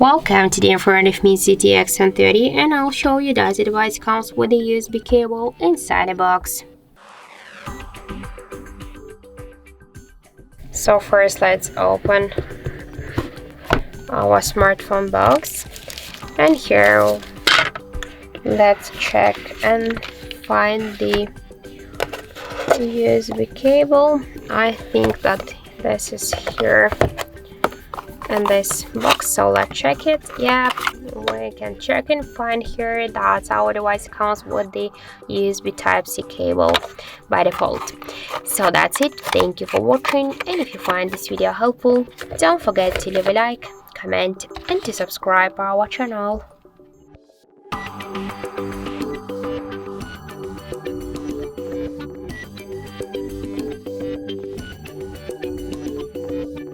Welcome. Today in front of me ZTE Axon 30 and I'll show you that the device comes with a USB cable inside the box. So first let's open our smartphone box, and here let's check and find the USB cable. I think that this is here in this box, so let's check it. Yeah, we can check and find here that our device comes with the USB Type-C cable by default. So that's it. Thank you for watching, and if you find this video helpful, don't forget to leave a like, comment and to subscribe our channel.